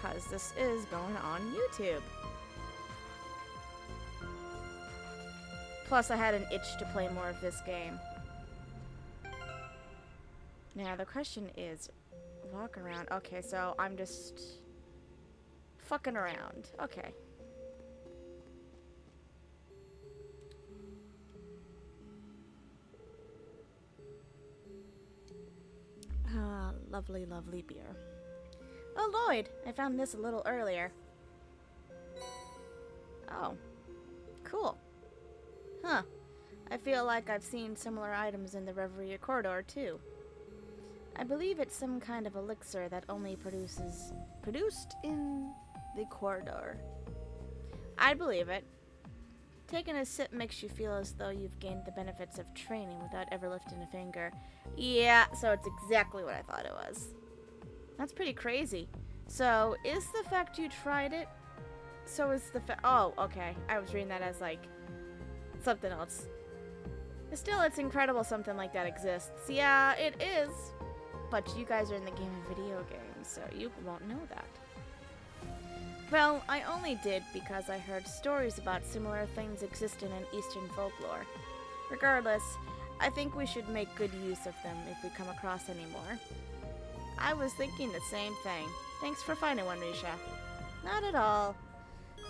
because this is going on YouTube. Plus, I had an itch to play more of this game. Now, the question is, walk around. Okay, so I'm just fucking around. Okay. Ah, lovely, lovely beer. Oh, Lloyd, I found this a little earlier. Oh, cool. Huh. I feel like I've seen similar items in the Reverie corridor, too. I believe it's some kind of elixir that only produced in the corridor. I believe it. Taking a sip makes you feel as though you've gained the benefits of training without ever lifting a finger. Yeah, so it's exactly what I thought it was. That's pretty crazy. So, is the fact you tried it? So is the fact... Oh, okay. I was reading that as, like, something else. Still, it's incredible something like that exists. Yeah, it is. But you guys are in the game of video games, so you won't know that. Well, I only did because I heard stories about similar things existing in Eastern folklore. Regardless, I think we should make good use of them if we come across any more. I was thinking the same thing. Thanks for finding one, Risha. Not at all.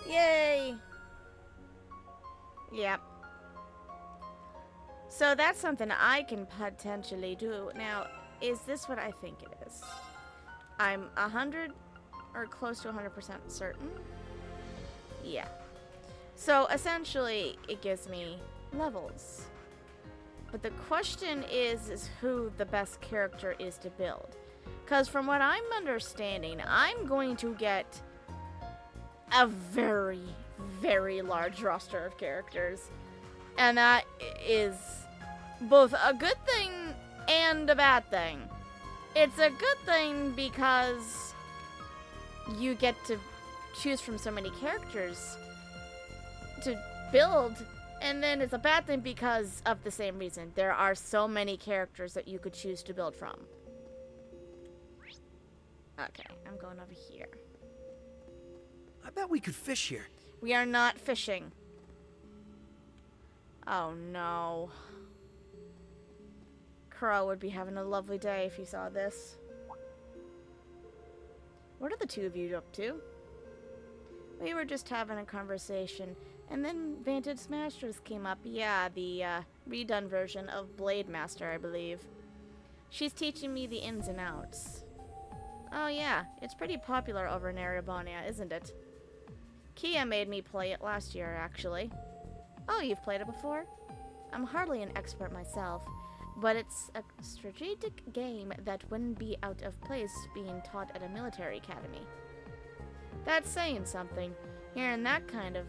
Yay! Yep. So that's something I can potentially do. Now, is this what I think it is? I'm 100 or close to 100% certain. Yeah. So essentially, it gives me levels. But the question is who the best character is to build. Because from what I'm understanding, I'm going to get a very, very large roster of characters. And that is both a good thing and a bad thing. It's a good thing because you get to choose from so many characters to build, and then it's a bad thing because of the same reason. There are so many characters that you could choose to build from. Okay, I'm going over here. I bet we could fish here. We are not fishing. Oh no. Crow would be having a lovely day if he saw this. What are the two of you up to? We were just having a conversation, and then Vantage Smashers came up. Yeah, the redone version of Blade Master, I believe. She's teaching me the ins and outs. Oh yeah, it's pretty popular over in Erebonia, isn't it? Kia made me play it last year, actually. Oh, you've played it before? I'm hardly an expert myself, but it's a strategic game that wouldn't be out of place being taught at a military academy. That's saying something. Hearing that kind of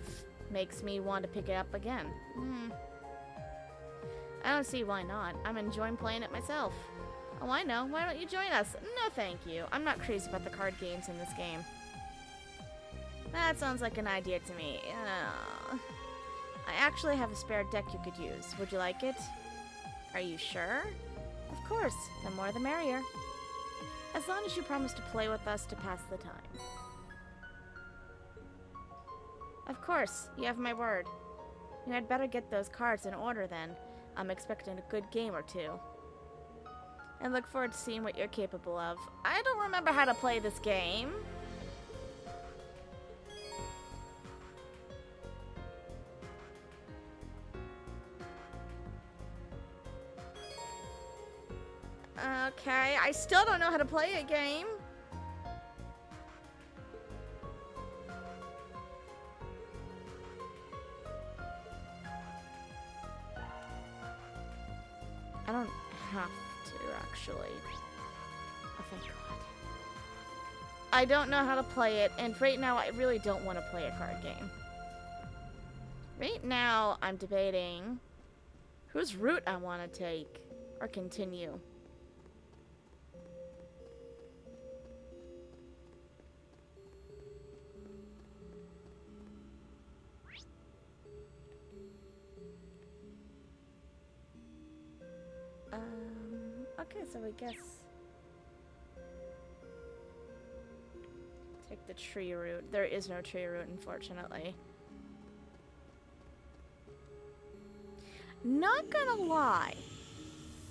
makes me want to pick it up again. I don't see why not. I'm enjoying playing it myself. Oh, I know. Why don't you join us? No, thank you. I'm not crazy about the card games in this game. That sounds like an idea to me. I actually have a spare deck you could use. Would you like it? Are you sure? Of course. The more the merrier. As long as you promise to play with us to pass the time. Of course. You have my word. And I'd better get those cards in order then. I'm expecting a good game or two. I look forward to seeing what you're capable of. I don't remember how to play this game. Okay, I still don't know how to play a game. I don't have to, actually. Oh, thank God. I don't know how to play it, and right now I really don't want to play a card game. Right now, I'm debating whose route I want to take or continue. Okay, so I guess Take the tree route. There is no tree route, unfortunately. Not gonna lie.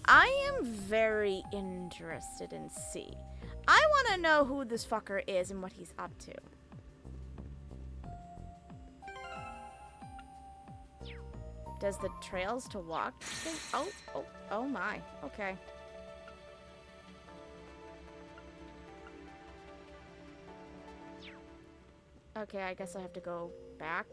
I am very interested in C. I want to know who this fucker is and what he's up to. Does the trails to walk thing? Oh my. Okay. Okay, I guess I have to go back.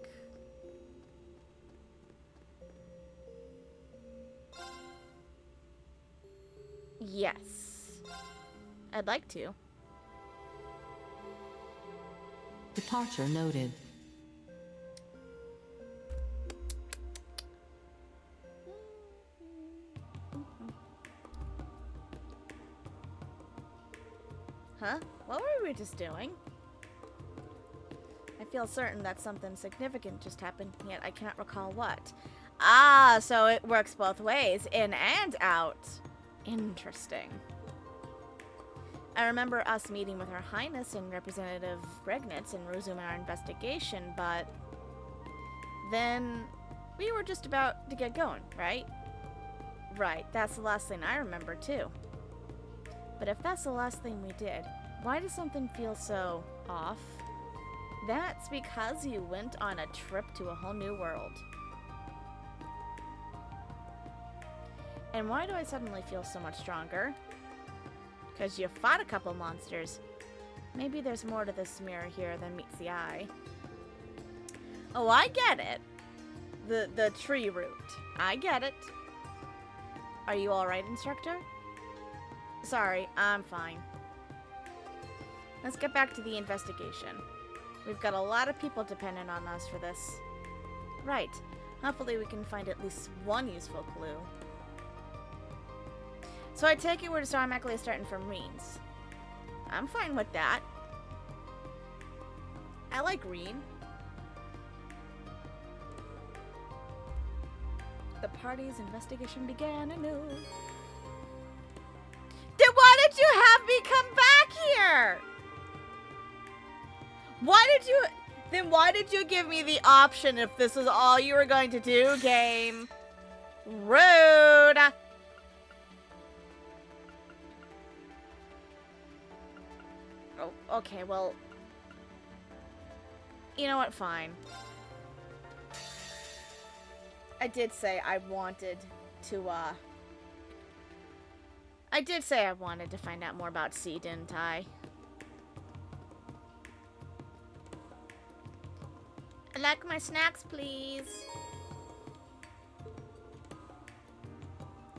Yes. I'd like to. Departure noted. Huh? What were we just doing? I feel certain that something significant just happened, yet I cannot recall what. Ah, so it works both ways, in and out. Interesting. I remember us meeting with Her Highness and Representative Regnitz and resuming our investigation, but then we were just about to get going, right? Right, that's the last thing I remember too. But if that's the last thing we did, why does something feel so off? That's because you went on a trip to a whole new world. And why do I suddenly feel so much stronger? Because you fought a couple monsters. Maybe there's more to this mirror here than meets the eye. Oh, I get it. The tree route. I get it. Are you alright, instructor? Sorry, I'm fine. Let's get back to the investigation. We've got a lot of people dependent on us for this. Right. Hopefully we can find at least one useful clue. So I take it we're just automatically starting from Rean's. I'm fine with that. I like Rean. The party's investigation began anew. Then why did you have me come back here? Then why did you give me the option if this is all you were going to do, game? Rude. Oh, okay, well. You know what, fine. I did say I wanted to, I did say I wanted to find out more about C, didn't I? I'd like my snacks, please.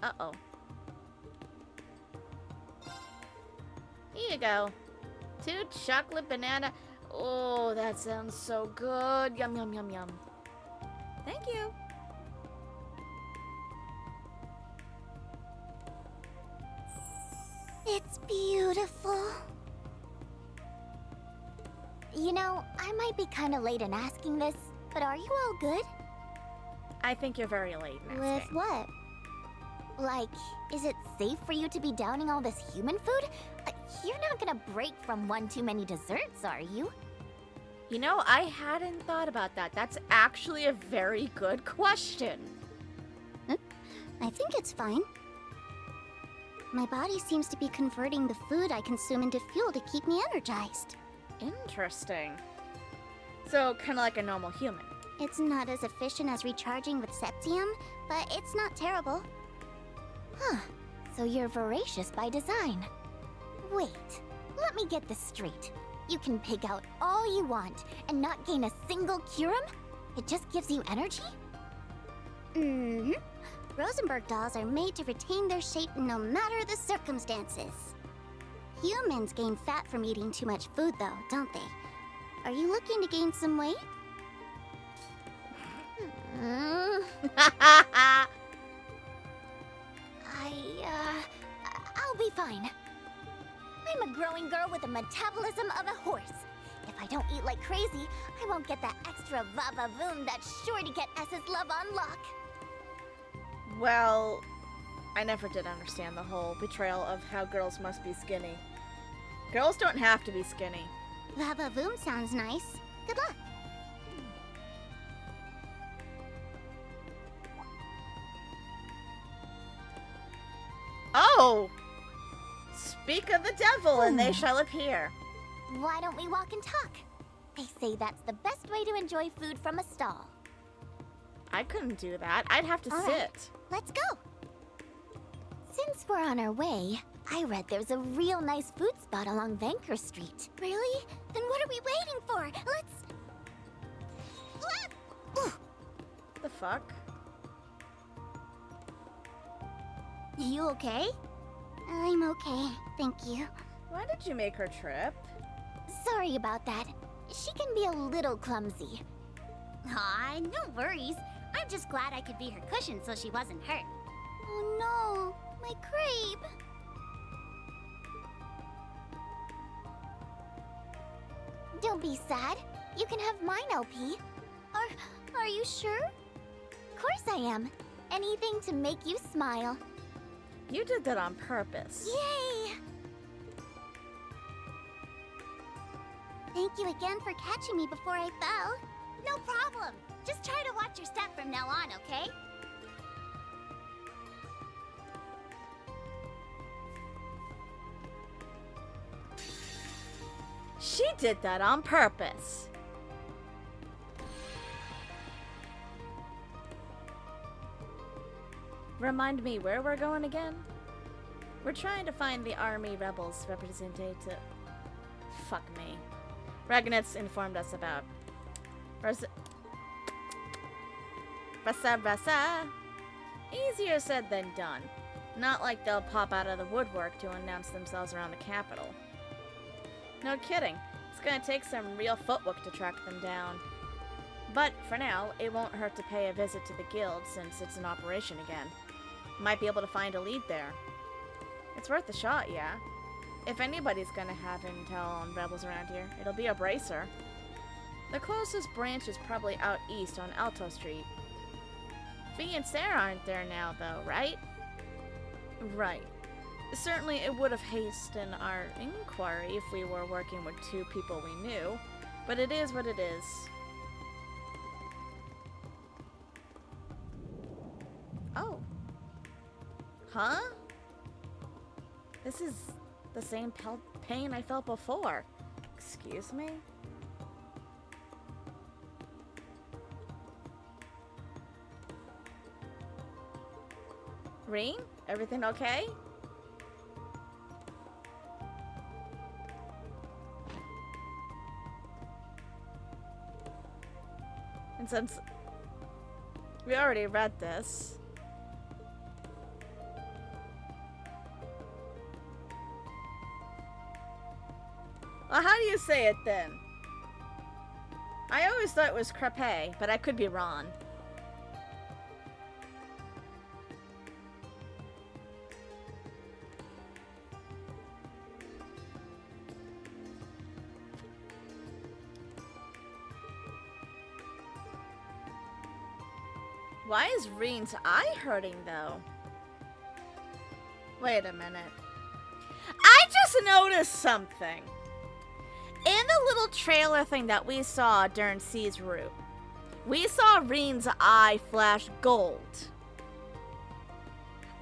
Uh-oh. Here you go. 2 chocolate banana. Oh, that sounds so good. Yum, yum, yum, yum. Thank you. It's beautiful. You know, I might be kind of late in asking this, but are you all good? I think you're very late in With asking. what? Like, is it safe for you to be downing all this human food? You're not gonna break from one too many desserts, are you? You know, I hadn't thought about that. That's actually a very good question. I think it's fine. My body seems to be converting the food I consume into fuel to keep me energized. Interesting. So, kind of like a normal human. It's not as efficient as recharging with septium, but it's not terrible. Huh. So you're voracious by design. Wait, let me get this straight. You can pig out all you want and not gain a single curum? It just gives you energy? Mm-hmm. Rosenberg dolls are made to retain their shape no matter the circumstances. Humans gain fat from eating too much food though, don't they? Are you looking to gain some weight? I'll be fine. I'm a growing girl with the metabolism of a horse. If I don't eat like crazy, I won't get that extra va-va-voom that's sure to get S's love on lock. Well, I never did understand the whole betrayal of how girls must be skinny. Girls don't have to be skinny. Va-va-voom sounds nice. Good luck. Oh! Speak of the devil and they shall appear. Why don't we walk and talk? They say that's the best way to enjoy food from a stall. I couldn't do that. I'd have to All sit. right, let's go. Since we're on our way, I read there's a real nice food spot along Vanker Street. Really? Then what are we waiting for? Let's... The fuck? You okay? I'm okay, thank you. Why did you make her trip? Sorry about that. She can be a little clumsy. Aw, no worries. I'm just glad I could be her cushion so she wasn't hurt. Oh no, my crepe. Don't be sad. You can have mine, LP. Are you sure? Of course I am. Anything to make you smile. You did that on purpose. Yay! Thank you again for catching me before I fell. No problem. Just try to watch your step from now on, okay? She did that on purpose. Remind me where we're going again? We're trying to find the army rebels representative. Fuck me. Ragnitz informed us about. Basa. Easier said than done. Not like they'll pop out of the woodwork to announce themselves around the capital. No kidding. It's gonna take some real footwork to track them down. But for now, it won't hurt to pay a visit to the guild since it's in operation again. Might be able to find a lead there. It's worth a shot, yeah. If anybody's gonna have intel on rebels around here, it'll be a bracer. The closest branch is probably out east on Alto Street. Fee and Sarah aren't there now, though, right? Right. Certainly it would have hastened our inquiry if we were working with two people we knew, but it is what it is. Oh. Huh? This is the same pain I felt before. Excuse me? Rean? Everything okay? And since we already read this, well, how do you say it then? I always thought it was crepe, but I could be wrong. Why is Rean's eye hurting, though? Wait a minute. I just noticed something. In the little trailer thing that we saw during C's route, we saw Rean's eye flash gold.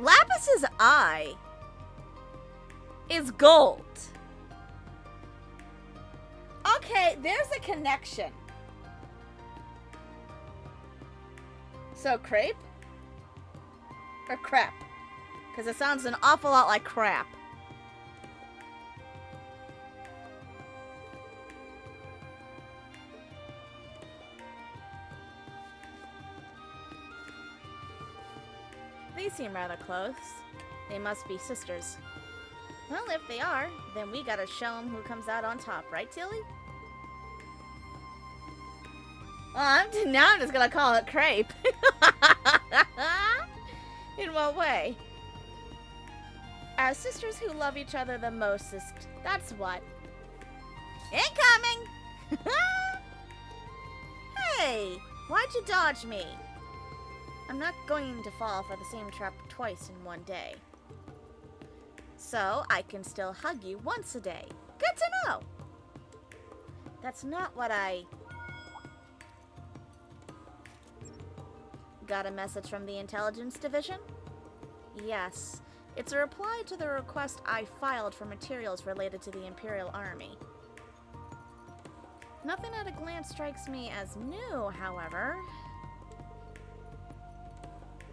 Lapis's eye is gold. Okay, there's a connection. So, crepe? Or crap? Because it sounds an awful lot like crap. They seem rather close. They must be sisters. Well, if they are, then we gotta show them who comes out on top, right, Tilly? Well, now I'm just gonna call it crepe. In what way? Our sisters who love each other the mostest, that's what. Incoming! Hey, why'd you dodge me? I'm not going to fall for the same trap twice in one day. So, I can still hug you once a day. Good to know! That's not what I... Got a message from the Intelligence Division? Yes. It's a reply to the request I filed for materials related to the Imperial Army. Nothing at a glance strikes me as new, however.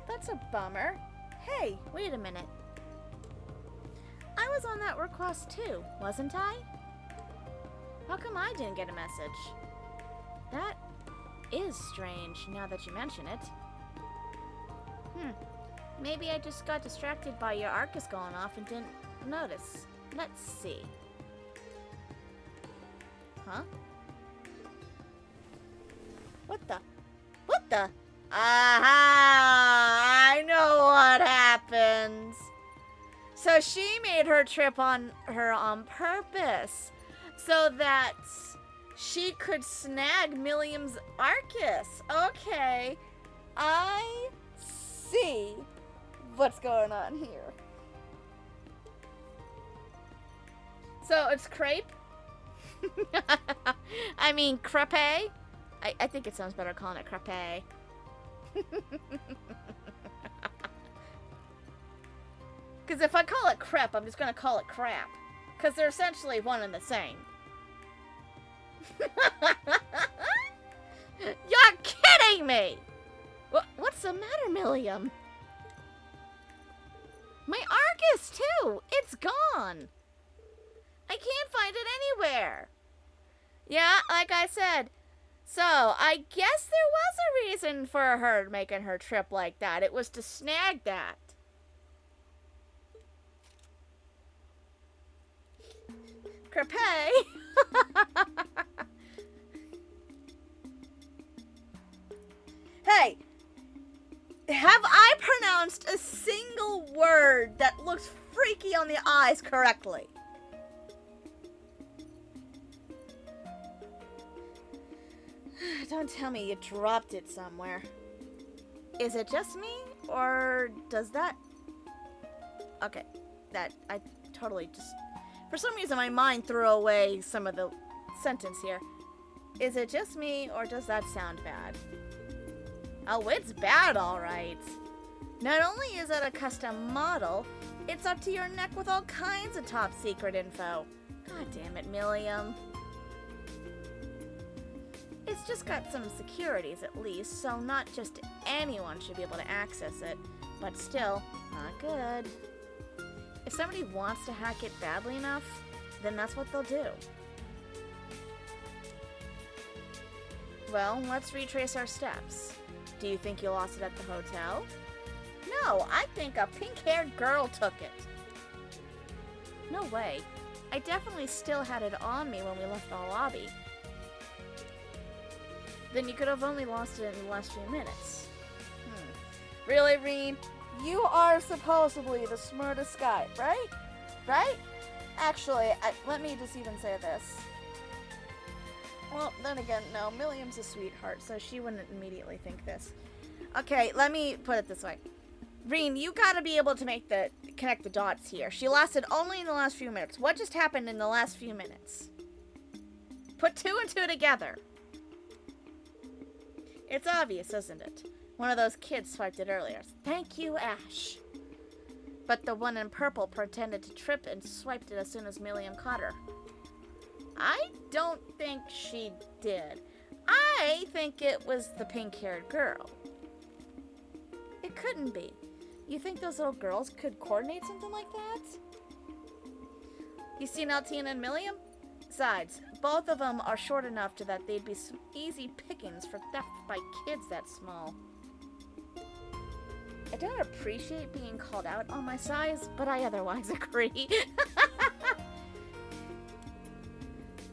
That's a bummer. Hey, wait a minute. I was on that request too, wasn't I? How come I didn't get a message? That is strange, now that you mention it. Maybe I just got distracted by your Arcus going off and didn't notice. Let's see. Huh? What the? What the? Aha! I know what happens. So she made her trip on her on purpose so that she could snag Millium's Arcus. Okay. I see what's going on here. So it's crepe? I mean crepe? I think it sounds better calling it crepe. Because if I call it crepe, I'm just going to call it crap. Because they're essentially one and the same. You're kidding me! What's the matter, Millium? My Arcus, too! It's gone! I can't find it anywhere! Yeah, like I said. So, I guess there was a reason for her making her trip like that. It was to snag that. Crepe? Hey! Have I pronounced a single word that looks freaky on the eyes correctly? Don't tell me you dropped it somewhere. Is it just me? Or does that... Okay. I totally just... For some reason, my mind threw away some of the sentence here. Is it just me, or does that sound bad? Oh, it's bad, all right. Not only is it a custom model, it's up to your neck with all kinds of top secret info. God damn it, Millium. It's just got some securities at least, so not just anyone should be able to access it. But still, not good. If somebody wants to hack it badly enough, then that's what they'll do. Well, let's retrace our steps. Do you think you lost it at the hotel? No, I think a pink-haired girl took it. No way. I definitely still had it on me when we left the lobby. Then you could have only lost it in the last few minutes. Really, Rean? You are supposedly the smartest guy, right? Right? Actually, let me just even say this. Well, then again, no, Millium's a sweetheart, so she wouldn't immediately think this. Okay, let me put it this way. Rean, you gotta be able to connect the dots here. She lasted only in the last few minutes. What just happened in the last few minutes? Put two and two together. It's obvious, isn't it? One of those kids swiped it earlier. Thank you, Ash. But the one in purple pretended to trip and swiped it as soon as Millium caught her. I don't think she did. I think it was the pink-haired girl. It couldn't be. You think those little girls could coordinate something like that? You seen Altina and Millium? Besides, both of them are short enough to that they'd be easy pickings for theft by kids that small. I don't appreciate being called out on my size, but I otherwise agree.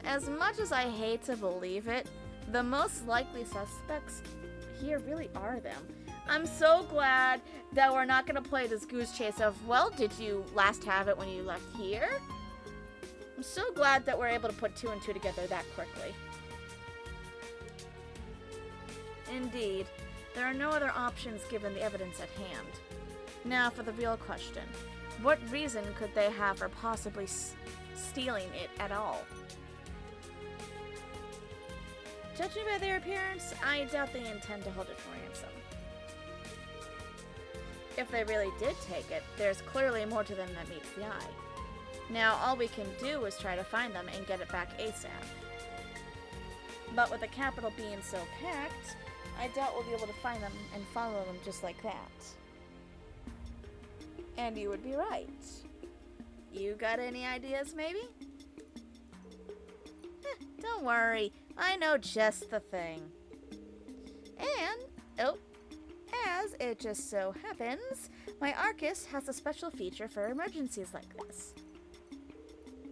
As much as I hate to believe it, the most likely suspects here really are them. I'm so glad that we're not going to play this goose chase of, well, did you last have it when you left here? I'm so glad that we're able to put two and two together that quickly. Indeed, there are no other options given the evidence at hand. Now for the real question. What reason could they have for possibly stealing it at all? Judging by their appearance, I doubt they intend to hold it for ransom. If they really did take it, there's clearly more to them than meets the eye. Now, all we can do is try to find them and get it back ASAP. But with the capital being so packed, I doubt we'll be able to find them and follow them just like that. And you would be right. You got any ideas, maybe? Don't worry, I know just the thing. And, as it just so happens, my Arcus has a special feature for emergencies like this.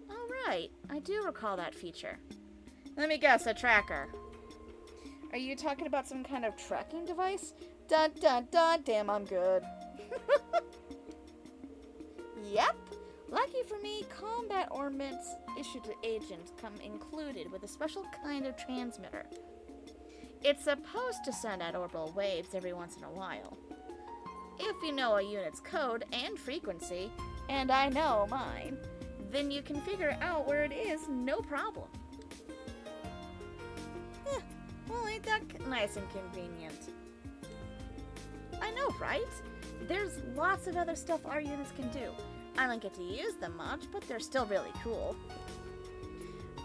Alright, I do recall that feature. Let me guess, a tracker. Are you talking about some kind of tracking device? Dun dun dun, damn, I'm good. Yep. Lucky for me, combat ornaments issued to agents come included with a special kind of transmitter. It's supposed to send out orbital waves every once in a while. If you know a unit's code and frequency, and I know mine, then you can figure out where it is, no problem. Well, ain't that nice and convenient? I know, right? There's lots of other stuff our units can do. I don't get to use them much, but they're still really cool.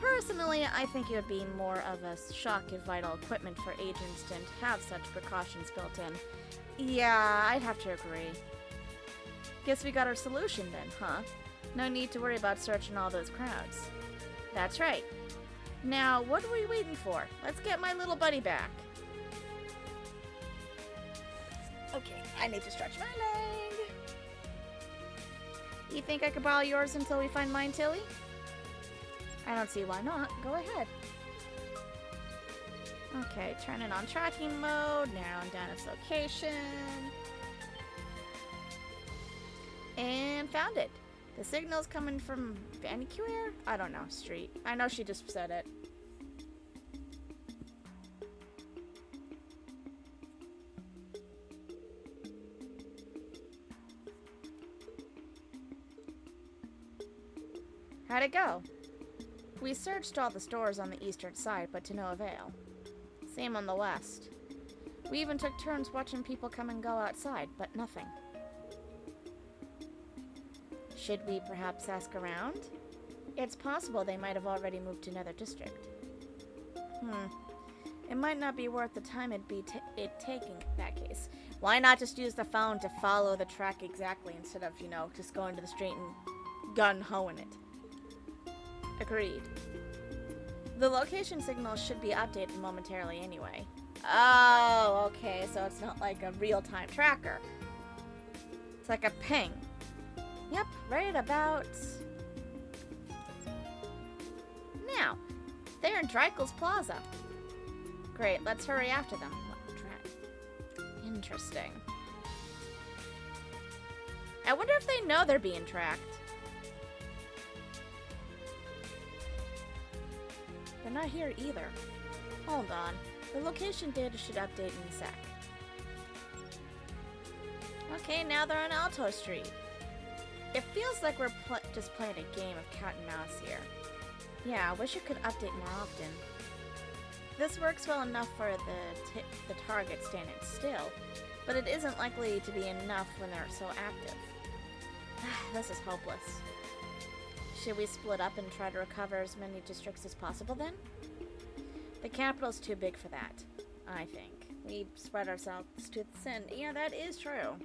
Personally, I think it would be more of a shock if vital equipment for agents didn't have such precautions built in. Yeah, I'd have to agree. Guess we got our solution then, huh? No need to worry about searching all those crowds. That's right. Now, what are we waiting for? Let's get my little buddy back. Okay, I need to stretch my leg. You think I could borrow yours until we find mine, Tilly? I don't see why not. Go ahead. Okay, turning on tracking mode, narrowing down its location. And found it. The signal's coming from Vancouver? I don't know, street. I know she just said it. How'd it go? We searched all the stores on the eastern side, but to no avail. Same on the west. We even took turns watching people come and go outside, but nothing. Should we perhaps ask around? It's possible they might have already moved to another district. It might not be worth the time it'd be taking in that case. Why not just use the phone to follow the track exactly instead of, just going to the street and gun-hoing it? Agreed. The location signal should be updated momentarily anyway. Oh, okay, so it's not like a real-time tracker. It's like a ping. Yep, right about... now. They're in Dreikel's Plaza. Great, let's hurry after them. Interesting. I wonder if they know they're being tracked. They're not here either. Hold on. The location data should update in a sec. Okay, now they're on Alto Street. It feels like we're just playing a game of cat and mouse here. Yeah, I wish it could update more often. This works well enough for the target standing still, but it isn't likely to be enough when they're so active. This is hopeless. Should we split up and try to recover as many districts as possible then? The capital's too big for that, I think. We spread ourselves too thin. Yeah, that is true.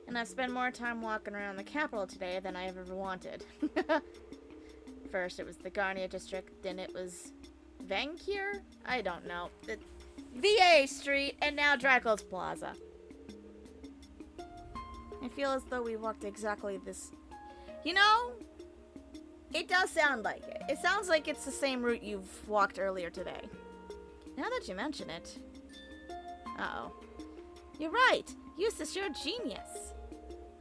And I've spent more time walking around the capital today than I ever wanted. First it was the Garnia district, then it was Vancouver? I don't know. The VA Street, and now Dreikel's Plaza. I feel as though we walked exactly this... It does sound like it. It sounds like it's the same route you've walked earlier today. Now that you mention it... Uh-oh. You're right! Eustace, you're a genius!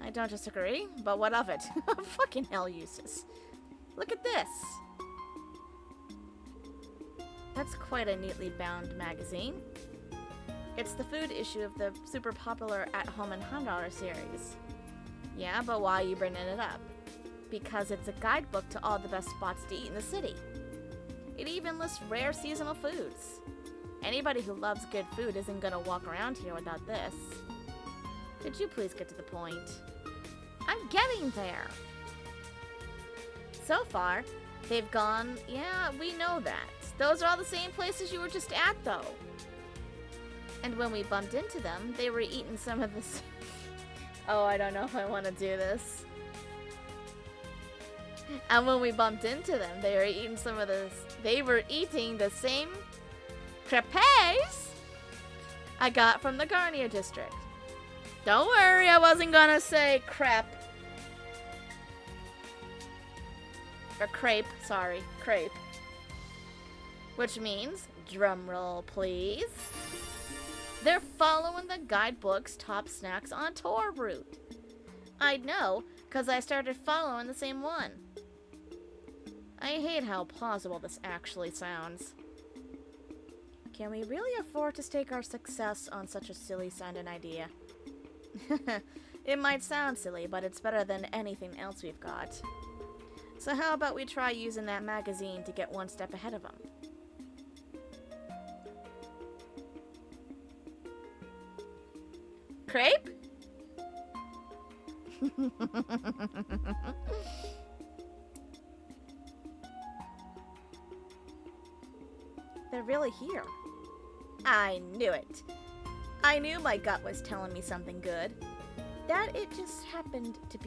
I don't disagree, but what of it? Fucking hell, Eustace. Look at this! That's quite a neatly bound magazine. It's the food issue of the super popular At Home and $100 series. Yeah, but why are you bringing it up? Because it's a guidebook to all the best spots to eat in the city. It even lists rare seasonal foods. Anybody who loves good food isn't gonna walk around here without this. Could you please get to the point? I'm getting there! So far, they've gone, yeah, we know that. Those are all the same places you were just at, though. And when we bumped into them, they were eating some of this. Oh, I don't know if I want to do this. And when we bumped into them, they were eating some of this. They were eating the same crepes I got from the Garnier district. Don't worry, I wasn't gonna say crepe. Or crepe, sorry, crepe. Which means, drumroll please, they're following the guidebook's top snacks on tour route. I'd know, because I started following the same one. I hate how plausible this actually sounds. Can we really afford to stake our success on such a silly sounding idea? It might sound silly, but it's better than anything else we've got. So how about we try using that magazine to get one step ahead of them? Crepe? They're really here. I knew it. I knew my gut was telling me something good. That it just happened to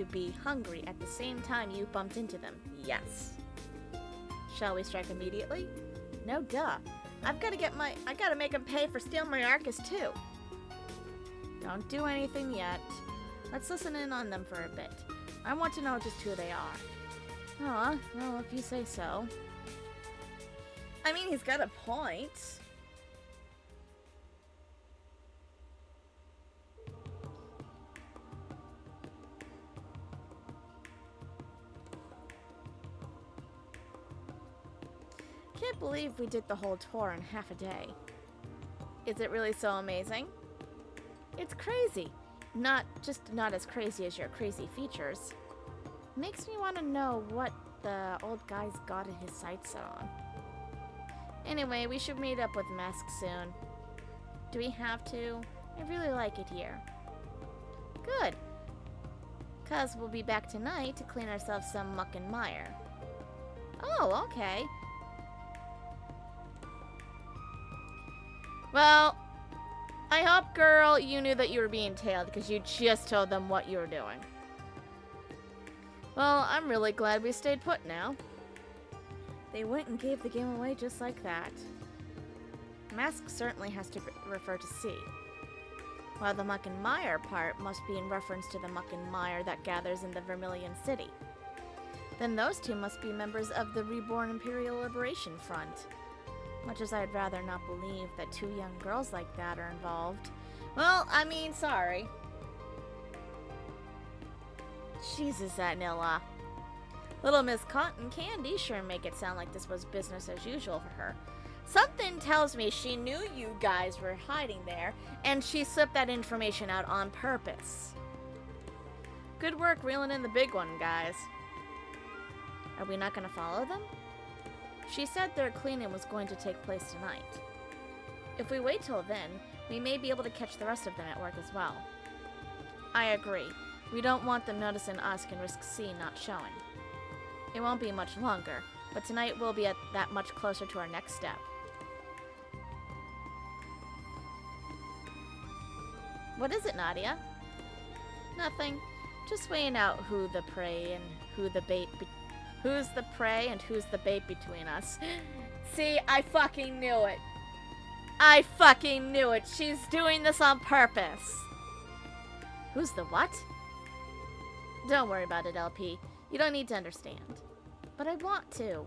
be hungry at the same time you bumped into them. Yes. Shall we strike immediately? No duh. I gotta make them pay for stealing my Arcus too. Don't do anything yet. Let's listen in on them for a bit. I want to know just who they are. Aw, well, if you say so. I mean, he's got a point. Can't believe we did the whole tour in half a day. Is it really so amazing? It's crazy. Not as crazy as your crazy features. Makes me want to know what the old guy's got in his sights on. Anyway, we should meet up with Mask soon. Do we have to? I really like it here. Good. 'Cause we'll be back tonight to clean ourselves some muck and mire. Oh, okay. Well, I hope, girl, you knew that you were being tailed because you just told them what you were doing. Well, I'm really glad we stayed put now. They went and gave the game away just like that. Mask certainly has to refer to C, while the muck and mire part must be in reference to the muck and mire that gathers in the Vermilion City. Then those two must be members of the Reborn Imperial Liberation Front. Much as I'd rather not believe that two young girls like that are involved. Well, I mean, sorry. Jesus, that Nilla. Little Miss Cotton Candy sure make it sound like this was business as usual for her. Something tells me she knew you guys were hiding there, and she slipped that information out on purpose. Good work reeling in the big one, guys. Are we not going to follow them? She said their cleaning was going to take place tonight. If we wait till then, we may be able to catch the rest of them at work as well. I agree. We don't want them noticing us and risk C not showing. It won't be much longer, but tonight we'll be that much closer to our next step. What is it, Nadia? Nothing. Just weighing out who the prey and who the bait who's the prey and who's the bait between us. See, I fucking knew it. I fucking knew it. She's doing this on purpose. Who's the what? Don't worry about it, LP. You don't need to understand. But I want to.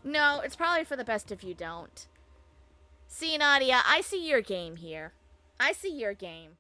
No, it's probably for the best if you don't. See, Nadia, I see your game here. I see your game.